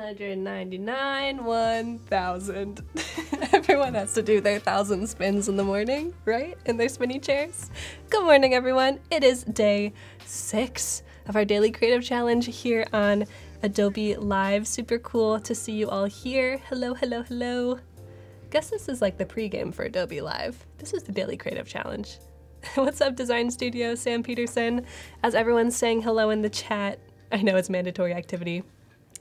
999, 1,000. Everyone has to do their 1,000 spins in the morning, right? In their spinny chairs. Good morning, everyone. It is day 6 of our daily creative challenge here on Adobe Live. Super cool to see you all here. Hello, hello, hello. Guess this is like the pregame for Adobe Live. This is the daily creative challenge. What's up, Design Studio, Sam Peterson? As everyone's saying hello in the chat, I know it's mandatory activity.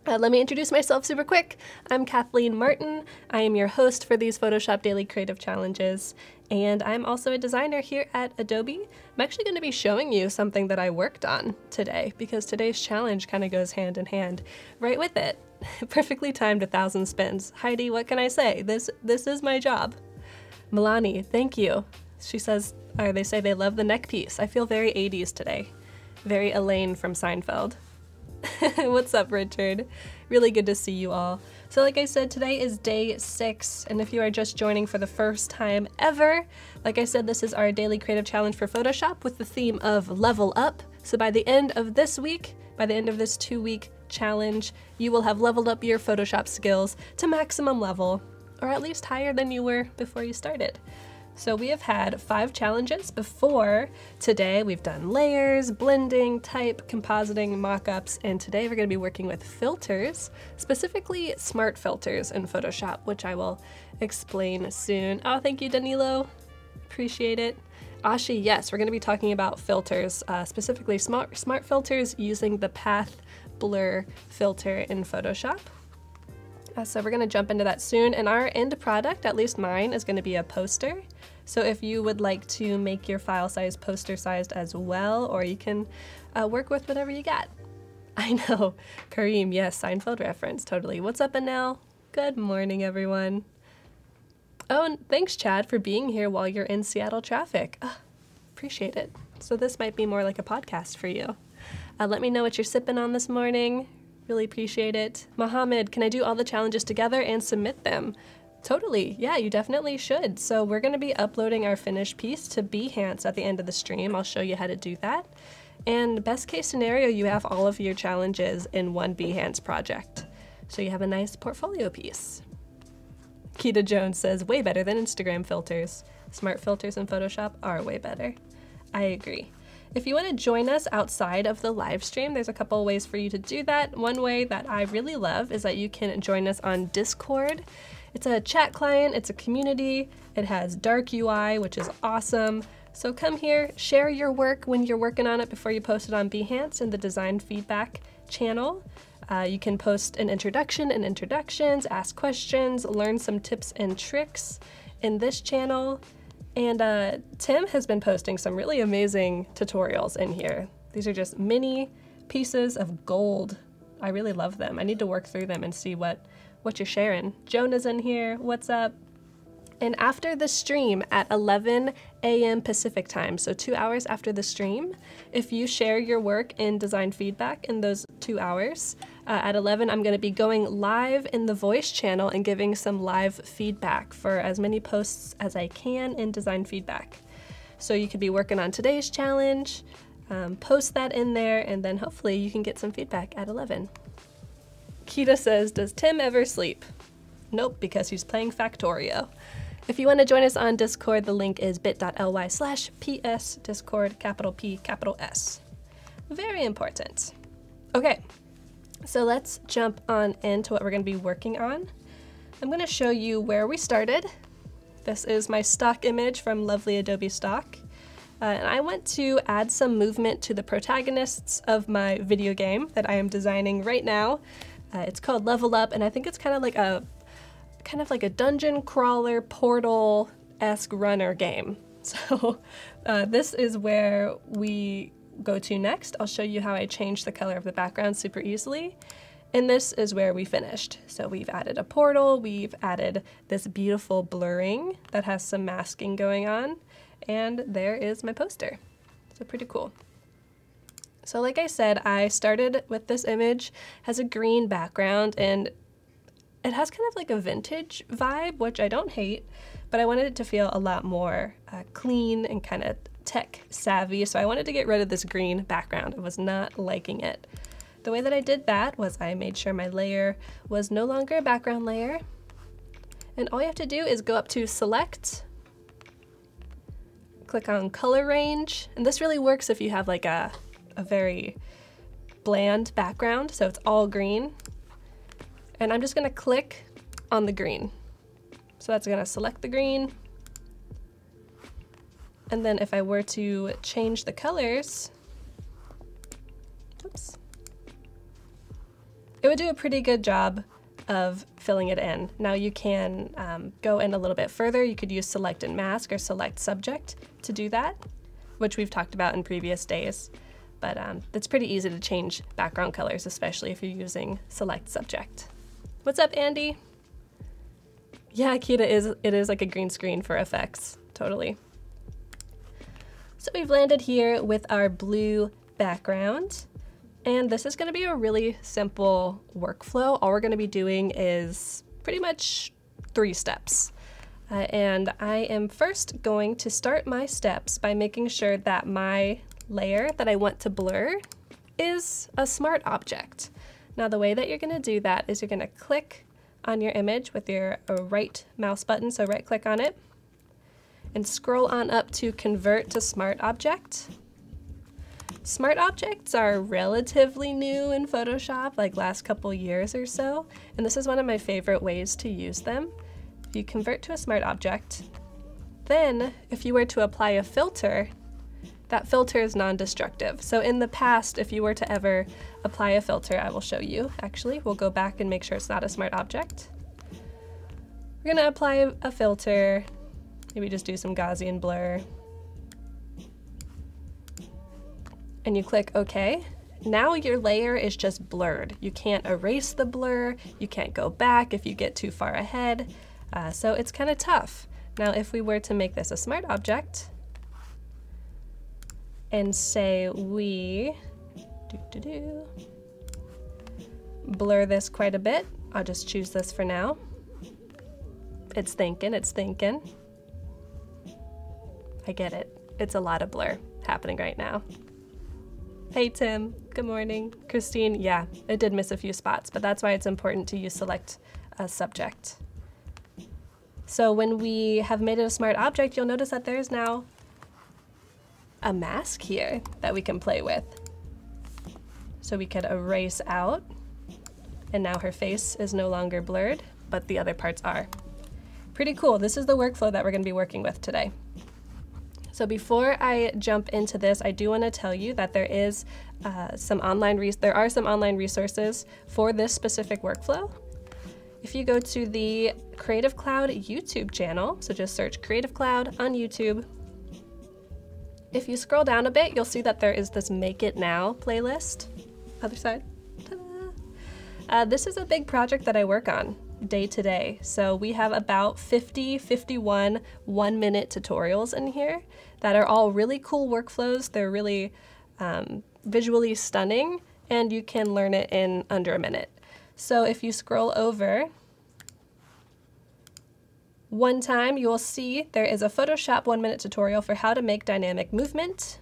Let me introduce myself super quick. I'm Kathleen Martin. I am your host for these Photoshop Daily Creative Challenges, and I'm also a designer here at Adobe. I'm actually going to be showing you something that I worked on today, because today's challenge kind of goes hand in hand right with it. Perfectly timed 1,000 spins. Heidi, what can I say? This is my job. Milani, thank you. She says, or they say they love the neck piece. I feel very 80s today. Very Elaine from Seinfeld. What's up, Richard? Really good to see you all. So like I said, today is day 6, and if you are just joining for the first time ever, like I said, this is our daily creative challenge for Photoshop with the theme of level up. So by the end of this week, by the end of this 2-week challenge, you will have leveled up your Photoshop skills to maximum level, or at least higher than you were before you started. So we have had 5 challenges before today. We've done layers, blending, type, compositing, mockups, and today we're going to be working with filters, specifically smart filters in Photoshop, which I will explain soon. Oh, thank you, Danilo. Appreciate it. Ashi, yes, we're going to be talking about filters, specifically smart filters using the path blur filter in Photoshop. So we're going to jump into that soon, and our end product, at least mine, is going to be a poster. So if you would like to make your file size poster sized as well, or you can work with whatever you got. I know, Kareem, yes, Seinfeld reference, totally. What's up, Anel? Good morning, everyone. Oh, and thanks, Chad, for being here while you're in Seattle traffic. Appreciate it. So this might be more like a podcast for you. Let me know what you're sipping on this morning. Really appreciate it. Mohammed, can I do all the challenges together and submit them? Totally, yeah, you definitely should. So we're gonna be uploading our finished piece to Behance at the end of the stream. I'll show you how to do that. And best case scenario, you have all of your challenges in one Behance project. So you have a nice portfolio piece. Keita Jones says, way better than Instagram filters. Smart filters in Photoshop are way better. I agree. If you want to join us outside of the live stream, there's a couple of ways for you to do that. One way that I really love is that you can join us on Discord. It's a chat client, it's a community, it has dark UI, which is awesome. So come here, share your work when you're working on it before you post it on Behance in the design feedback channel. You can post an introduction and introductions, ask questions, learn some tips and tricks in this channel. And Tim has been posting some really amazing tutorials in here. These are just mini pieces of gold. I really love them. I need to work through them and see what you're sharing. Jonah's in here, what's up? And after the stream at 11 a.m. Pacific time, so 2 hours after the stream, if you share your work in design feedback in those 2 hours, at 11 I'm going to be going live in the voice channel and giving some live feedback for as many posts as I can in design feedback. So you could be working on today's challenge, post that in there, and then hopefully you can get some feedback at 11. Keita says, does Tim ever sleep? Nope, because he's playing Factorio. If you want to join us on Discord, the link is bit.ly/PS Discord, capital P, capital S. Very important. Okay, so let's jump on into what we're going to be working on. I'm going to show you where we started. This is my stock image from lovely Adobe Stock. And I want to add some movement to the protagonists of my video game that I am designing right now. It's called Level Up, and I think it's kind of like a dungeon crawler portal-esque runner game. So this is where we go to next. I'll show you how I changed the color of the background super easily. And this is where we finished. So we've added a portal, we've added this beautiful blurring that has some masking going on, and there is my poster. So pretty cool. So like I said, I started with this image, has a green background, and it has kind of like a vintage vibe, which I don't hate, but I wanted it to feel a lot more clean and kind of tech savvy, so I wanted to get rid of this green background. I was not liking it. the way that I did that was I made sure my layer was no longer a background layer. And all you have to do is go up to Select, click on Color Range, and this really works if you have like a very bland background, so it's all green. And I'm just gonna click on the green. So that's gonna select the green. And then if I were to change the colors, oops, it would do a pretty good job of filling it in. Now you can go in a little bit further. You could use Select and Mask or Select Subject to do that, which we've talked about in previous days. But it's pretty easy to change background colors, especially if you're using Select Subject. What's up, Andy? Yeah, Akita, it is like a green screen for effects, totally. So we've landed here with our blue background, and this is going to be a really simple workflow. All we're going to be doing is pretty much 3 steps. And I am first going to start my steps by making sure that my layer that I want to blur is a smart object. Now the way that you're going to do that is you're going to click on your image with your right mouse button, so right click on it, and scroll on up to Convert to Smart Object. Smart objects are relatively new in Photoshop, like last couple years or so, and this is one of my favorite ways to use them. If you convert to a smart object, then if you were to apply a filter, that filter is non-destructive. So in the past, if you were to ever apply a filter, I will show you, actually. We'll go back and make sure it's not a smart object. We're gonna apply a filter, maybe just do some Gaussian blur. And you click OK. Now your layer is just blurred. You can't erase the blur, you can't go back if you get too far ahead, so it's kind of tough. Now if we were to make this a smart object, and say we blur this quite a bit. I'll just choose this for now. It's thinking, it's thinking. I get it. It's a lot of blur happening right now. Hey Tim, good morning. Christine, yeah, it did miss a few spots, but that's why it's important to use Select Subject. So when we have made it a smart object, you'll notice that there's now a mask here that we can play with. So we could erase out, and now her face is no longer blurred, but the other parts are. Pretty cool. This is the workflow that we're going to be working with today. So before I jump into this, I do want to tell you that there is some online resources for this specific workflow. If you go to the Creative Cloud YouTube channel, so just search Creative Cloud on YouTube. If you scroll down a bit, you'll see that there is this Make It Now playlist. Other side. Ta-da! This is a big project that I work on day to day. So we have about 51 1-minute tutorials in here that are all really cool workflows. They're really visually stunning, and you can learn it in under a minute. So if you scroll over one time, you will see there is a Photoshop 1-minute tutorial for how to make dynamic movement.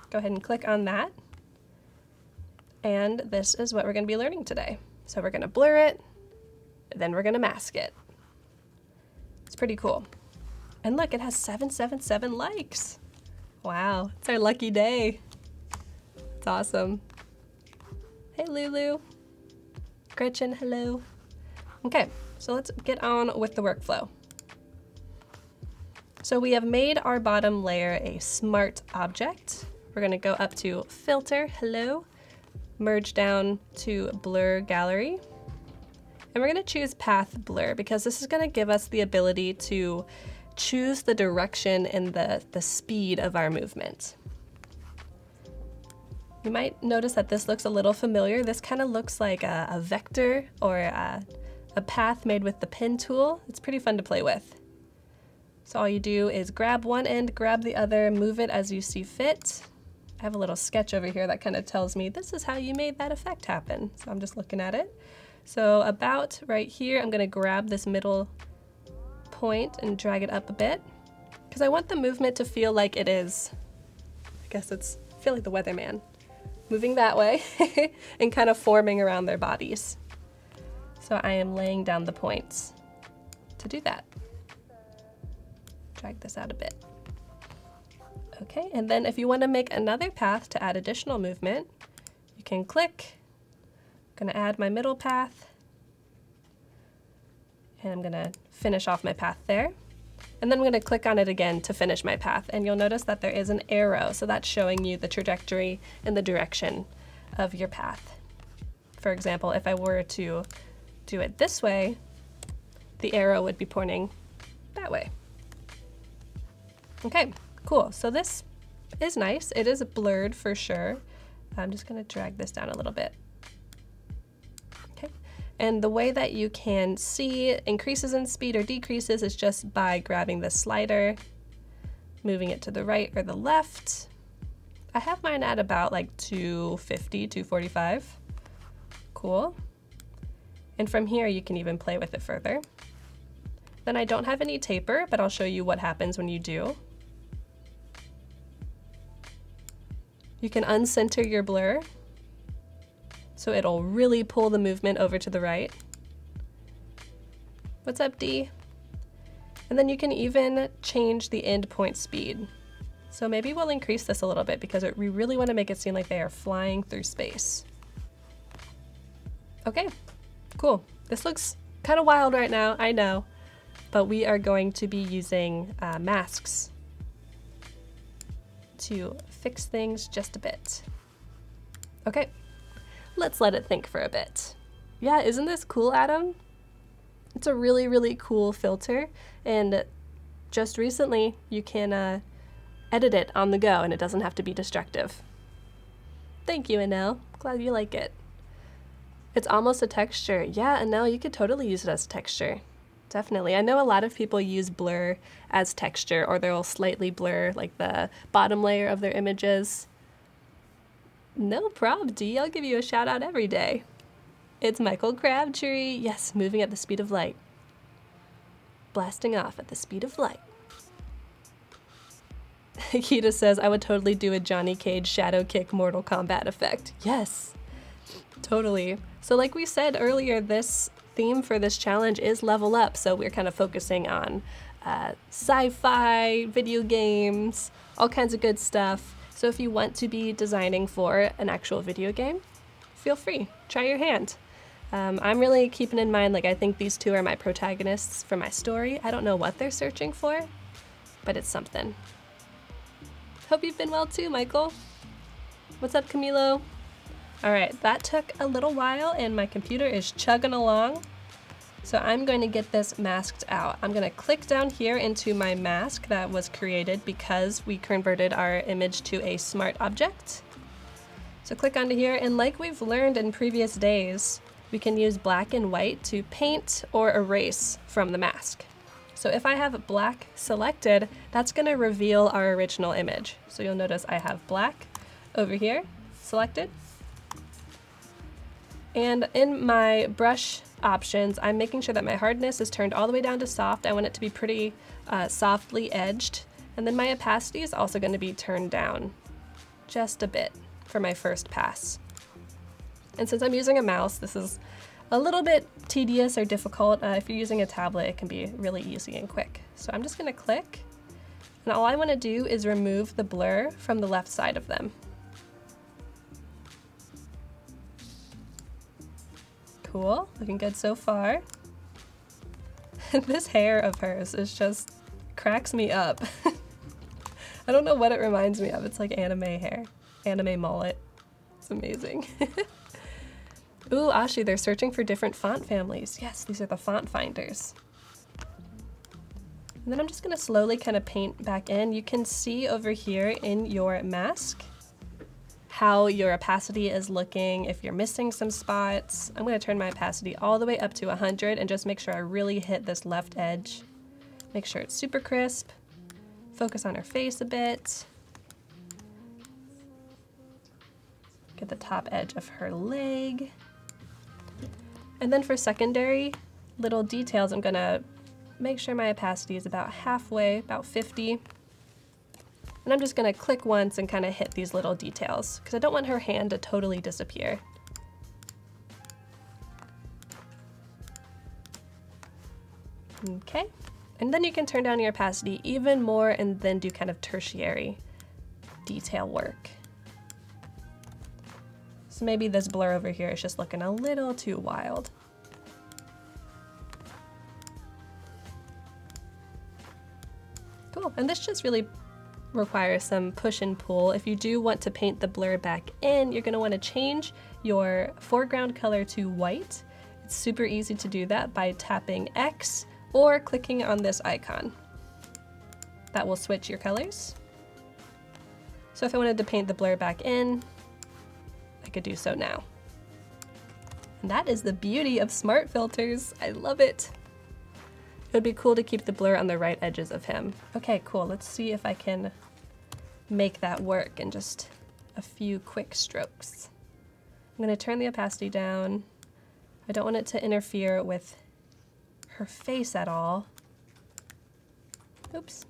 Go ahead and click on that. And this is what we're going to be learning today. So we're going to blur it, then we're going to mask it. It's pretty cool. And look, it has 777 likes. Wow, it's our lucky day. It's awesome. Hey Lulu. Gretchen, hello. Okay, so let's get on with the workflow. So we have made our bottom layer a smart object. We're going to go up to Filter, hello, merge down to Blur Gallery, and we're going to choose Path Blur because this is going to give us the ability to choose the direction and the speed of our movement. You might notice that this looks a little familiar. This kind of looks like a vector or a path made with the pen tool. It's pretty fun to play with. So all you do is grab one end, grab the other, move it as you see fit. I have a little sketch over here that kind of tells me this is how you made that effect happen. So I'm just looking at it. So about right here, I'm going to grab this middle point and drag it up a bit because I want the movement to feel like it is, I guess it's, I feel like the weatherman. moving that way and kind of forming around their bodies. So I am laying down the points to do that. Drag this out a bit. Okay, and then if you want to make another path to add additional movement, you can click. I'm going to add my middle path, and I'm going to finish off my path there. And then I'm going to click on it again to finish my path, and you'll notice that there is an arrow, so that's showing you the trajectory and the direction of your path. For example, if I were to do it this way, the arrow would be pointing that way. Okay, cool. So this is nice. It is blurred for sure. I'm just going to drag this down a little bit. Okay, and the way that you can see increases in speed or decreases is just by grabbing the slider, moving it to the right or the left. I have mine at about like 250, 245. Cool. And from here you can even play with it further. Then I don't have any taper, but I'll show you what happens when you do. You can uncenter your blur, so it'll really pull the movement over to the right. What's up, D? And then you can even change the end point speed. So maybe we'll increase this a little bit because we really want to make it seem like they are flying through space. Okay, cool. This looks kind of wild right now, I know, but we are going to be using masks to fix things just a bit. Okay, let's let it think for a bit. Yeah, isn't this cool, Adam? It's a really, really cool filter, and just recently you can edit it on the go and it doesn't have to be destructive. Thank you, Anel. Glad you like it. It's almost a texture. Yeah, Anel, you could totally use it as texture. Definitely. I know a lot of people use blur as texture, or they'll slightly blur like the bottom layer of their images. No prob, D. I'll give you a shout out every day. It's Michael Crabtree. Yes, moving at the speed of light. Blasting off at the speed of light. Kita says, I would totally do a Johnny Cage shadow kick Mortal Kombat effect. Yes, totally. So like we said earlier, this theme for this challenge is level up, so we're kind of focusing on sci-fi, video games, all kinds of good stuff. So if you want to be designing for an actual video game, feel free, try your hand. I'm really keeping in mind, like, I think these two are my protagonists for my story. I don't know what they're searching for, but it's something. Hope you've been well too, Michael. What's up, Camilo? All right, that took a little while and my computer is chugging along. So I'm going to get this masked out. I'm gonna click down here into my mask that was created because we converted our image to a smart object. So click onto here, and like we've learned in previous days, we can use black and white to paint or erase from the mask. So if I have black selected, that's gonna reveal our original image. So you'll notice I have black over here selected. And in my brush options, I'm making sure that my hardness is turned all the way down to soft. I want it to be pretty softly edged. And then my opacity is also going to be turned down just a bit for my first pass. And since I'm using a mouse, this is a little bit tedious or difficult. If you're using a tablet, it can be really easy and quick. So I'm just going to click, and all I want to do is remove the blur from the left side of them. Cool, looking good so far. This hair of hers is just cracks me up. I don't know what it reminds me of. It's like anime hair, anime mullet. It's amazing. Ooh, Ashi, they're searching for different font families. Yes, these are the font finders. And then I'm just gonna slowly kind of paint back in. You can see over here in your mask how your opacity is looking, if you're missing some spots. I'm gonna turn my opacity all the way up to 100 and just make sure I really hit this left edge. Make sure it's super crisp. Focus on her face a bit. Get the top edge of her leg. And then for secondary little details, I'm gonna make sure my opacity is about halfway, about 50. And I'm just gonna click once and kind of hit these little details because I don't want her hand to totally disappear. Okay, and then you can turn down your opacity even more and then do kind of tertiary detail work. So maybe this blur over here is just looking a little too wild. Cool, and this just really requires some push and pull. If you do want to paint the blur back in, you're gonna wanna change your foreground color to white. It's super easy to do that by tapping X or clicking on this icon. That will switch your colors. So if I wanted to paint the blur back in, I could do so now. And that is the beauty of smart filters. I love it. It would be cool to keep the blur on the right edges of him. Okay, cool. Let's see if I can make that work in just a few quick strokes. I'm gonna turn the opacity down. I don't want it to interfere with her face at all. Oops.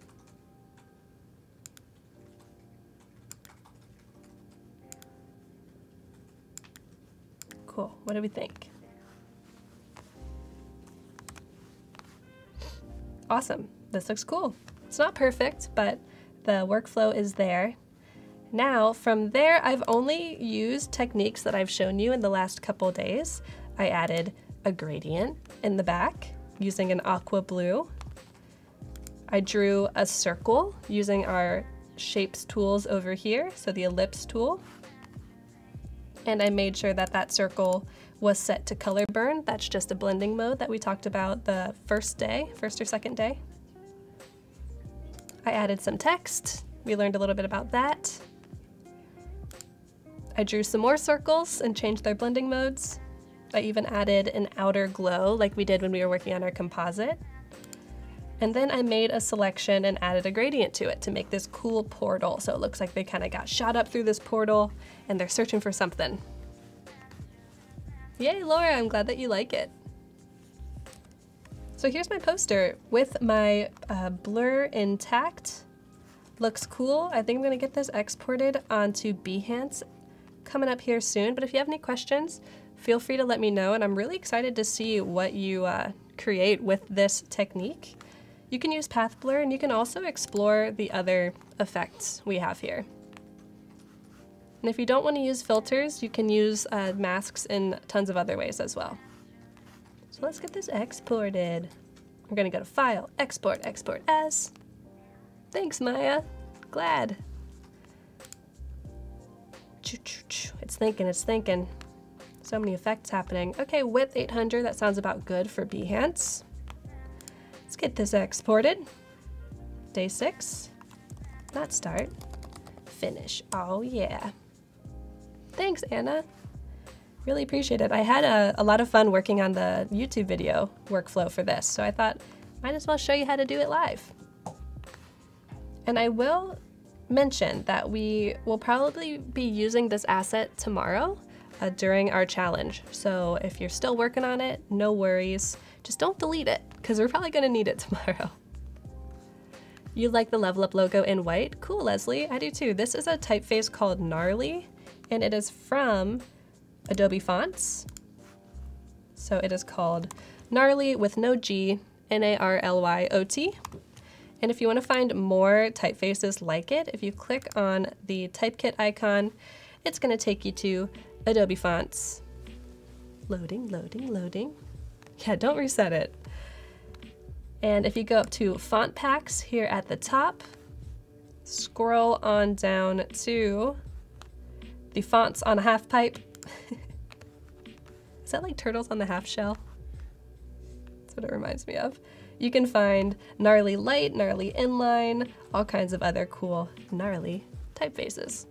Cool, what do we think? Awesome, this looks cool. It's not perfect, but the workflow is there. Now, from there, I've only used techniques that I've shown you in the last couple days. I added a gradient in the back using an aqua blue. I drew a circle using our shapes tools over here, so the ellipse tool. And I made sure that that circle was set to color burn. That's just a blending mode that we talked about the first or second day. I added some text. We learned a little bit about that. I drew some more circles and changed their blending modes. I even added an outer glow like we did when we were working on our composite. And then I made a selection and added a gradient to it to make this cool portal. So it looks like they kind of got shot up through this portal and they're searching for something. Yay, Laura, I'm glad that you like it. So here's my poster with my blur intact. Looks cool. I think I'm gonna get this exported onto Behance coming up here soon. But if you have any questions, feel free to let me know. And I'm really excited to see what you create with this technique. You can use path blur and you can also explore the other effects we have here. And if you don't want to use filters, you can use masks in tons of other ways as well. So let's get this exported. We're gonna go to File, Export, Export As. Thanks, Maya. Glad. It's thinking, it's thinking. So many effects happening. Okay, width 800, that sounds about good for Behance. Let's get this exported. Day 6, not start, finish. Oh yeah. Thanks, Anna. Really appreciate it. I had a lot of fun working on the YouTube video workflow for this, so I thought might as well show you how to do it live. And I will mention that we will probably be using this asset tomorrow during our challenge. So if you're still working on it, no worries. Just don't delete it, because we're probably gonna need it tomorrow. You like the Level Up logo in white? Cool, Leslie, I do too. This is a typeface called Gnarly, and it is from Adobe Fonts. So it is called Gnarly with no G, N-A-R-L-Y-O-T. And if you want to find more typefaces like it, if you click on the Typekit icon, it's going to take you to Adobe Fonts. Loading, loading, loading. Yeah, don't reset it. And if you go up to Font Packs here at the top, scroll on down to the fonts on a half pipe. Is that like turtles on the half shell? That's what it reminds me of. You can find Gnarly Light, Gnarly Inline, all kinds of other cool gnarly typefaces.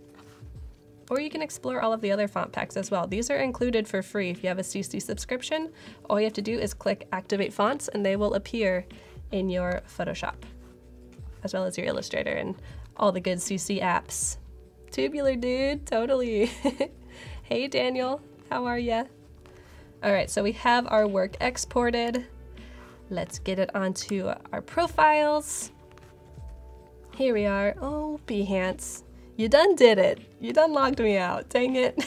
Or you can explore all of the other font packs as well. These are included for free. If you have a CC subscription, all you have to do is click Activate Fonts and they will appear in your Photoshop, as well as your Illustrator and all the good CC apps. Tubular dude, totally. Hey Daniel, how are ya? All right, so we have our work exported. Let's get it onto our profiles. Here we are. Oh, Behance. You done did it. You done logged me out. Dang it.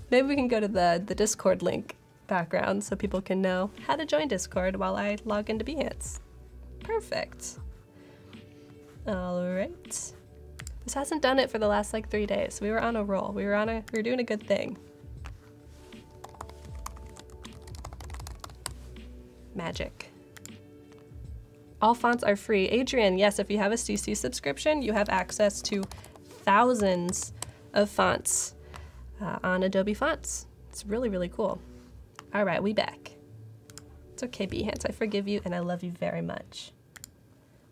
Maybe we can go to the Discord link background so people can know how to join Discord while I log into Behance. Perfect. All right. This hasn't done it for the last like 3 days. We were on a roll. We were doing a good thing. Magic. All fonts are free. Adrian, yes, if you have a CC subscription, you have access to thousands of fonts on Adobe Fonts. It's really, really cool. All right, we back. It's okay, Behance, I forgive you and I love you very much.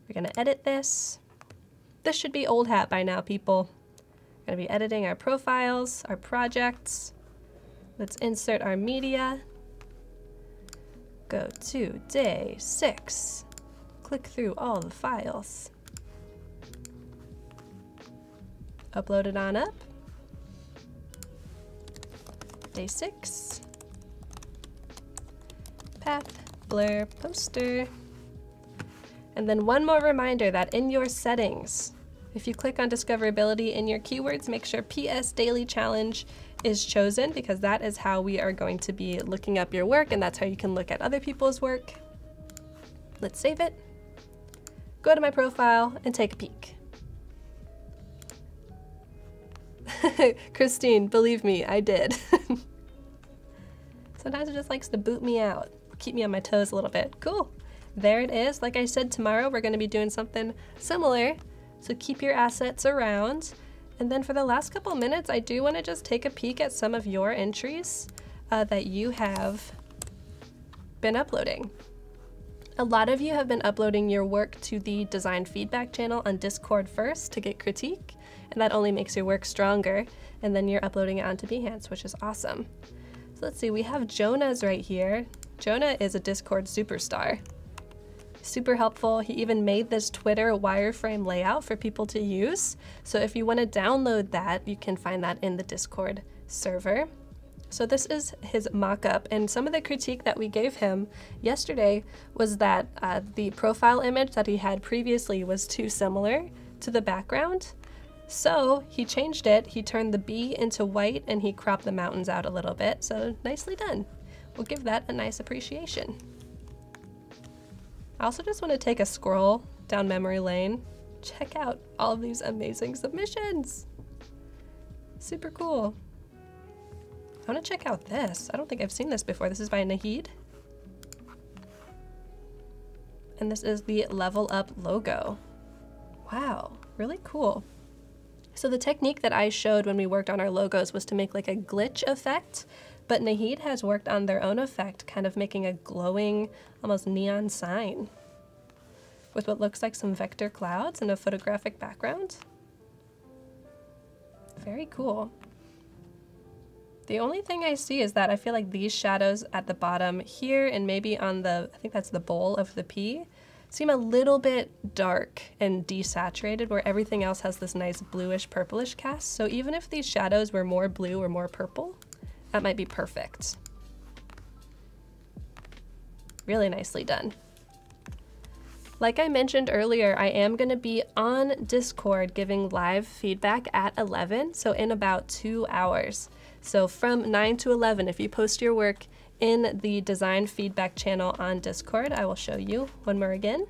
We're gonna edit this. This should be old hat by now, people. We're gonna be editing our profiles, our projects. Let's insert our media. Go to day 6. Click through all the files. Upload it on up. Day 6. Path, blur, poster. And then one more reminder that in your settings, if you click on discoverability in your keywords, make sure PS Daily Challenge is chosen because that is how we are going to be looking up your work and that's how you can look at other people's work. Let's save it. Go to my profile and take a peek. Christine, believe me, I did. Sometimes it just likes to boot me out, keep me on my toes a little bit. Cool. There it is. Like I said, tomorrow we're going to be doing something similar. So keep your assets around. And then for the last couple minutes, I do want to just take a peek at some of your entries that you have been uploading. A lot of you have been uploading your work to the design feedback channel on Discord first to get critique, and that only makes your work stronger, and then you're uploading it onto Behance, which is awesome. So let's see, we have Jonah's right here. Jonah is a Discord superstar. Super helpful. He even made this Twitter wireframe layout for people to use. So if you want to download that, you can find that in the Discord server. So this is his mock-up, and some of the critique that we gave him yesterday was that the profile image that he had previously was too similar to the background. So he changed it, he turned the B into white, and he cropped the mountains out a little bit, so nicely done. We'll give that a nice appreciation. I also just want to take a scroll down memory lane. Check out all of these amazing submissions. Super cool. I want to check out this. I don't think I've seen this before. This is by Nahid. And this is the Level Up logo. Wow, really cool. So the technique that I showed when we worked on our logos was to make like a glitch effect, but Nahid has worked on their own effect, kind of making a glowing, almost neon sign with what looks like some vector clouds and a photographic background. Very cool. The only thing I see is that I feel like these shadows at the bottom here and maybe on the, I think that's the bowl of the P, seem a little bit dark and desaturated where everything else has this nice bluish purplish cast. So even if these shadows were more blue or more purple, that might be perfect. Really nicely done. Like I mentioned earlier, I am going to be on Discord giving live feedback at 11, so in about 2 hours. So from 9 to 11, if you post your work in the design feedback channel on Discord, I will show you one more again.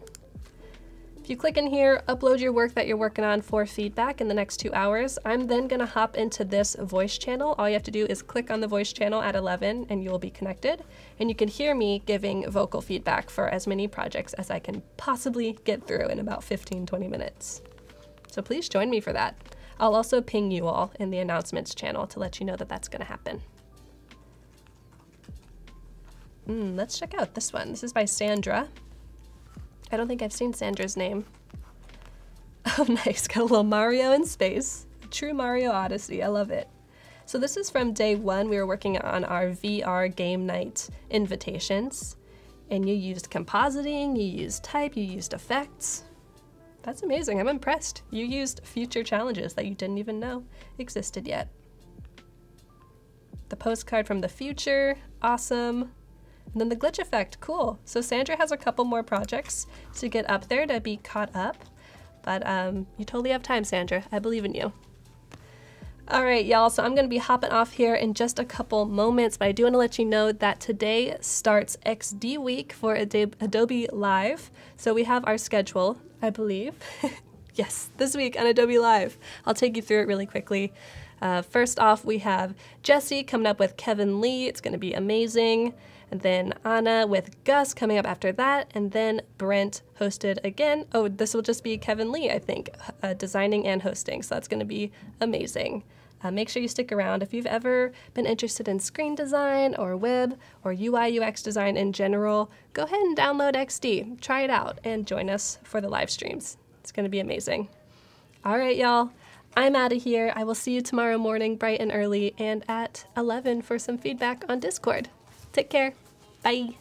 If you click in here, upload your work that you're working on for feedback in the next 2 hours. I'm then gonna hop into this voice channel. All you have to do is click on the voice channel at 11 and you will be connected. And you can hear me giving vocal feedback for as many projects as I can possibly get through in about 15-20 minutes. So please join me for that. I'll also ping you all in the announcements channel to let you know that that's gonna happen. Let's check out this one. This is by Sandra. I don't think I've seen Sandra's name. Oh, nice. Got a little Mario in space. True Mario Odyssey. I love it. So this is from day 1. We were working on our VR game night invitations. And you used compositing, you used type, you used effects. That's amazing. I'm impressed. You used future challenges that you didn't even know existed yet. The postcard from the future. Awesome. And then the glitch effect, cool. So Sandra has a couple more projects to get up there to be caught up. But you totally have time, Sandra. I believe in you. All right, y'all, so I'm gonna be hopping off here in just a couple moments, but I do wanna let you know that today starts XD week for Adobe Live. So we have our schedule, I believe. Yes, this week on Adobe Live. I'll take you through it really quickly. First off, we have Jesse coming up with Kevin Lee. It's gonna be amazing. And then Anna with Gus coming up after that. And then Brent hosted again. Oh, this will just be Kevin Lee, I think, designing and hosting. So that's gonna be amazing. Make sure you stick around. If you've ever been interested in screen design or web or UI UX design in general, go ahead and download XD, try it out, and join us for the live streams. It's gonna be amazing. All right, y'all, I'm out of here. I will see you tomorrow morning, bright and early, and at 11 for some feedback on Discord. Take care. Bye.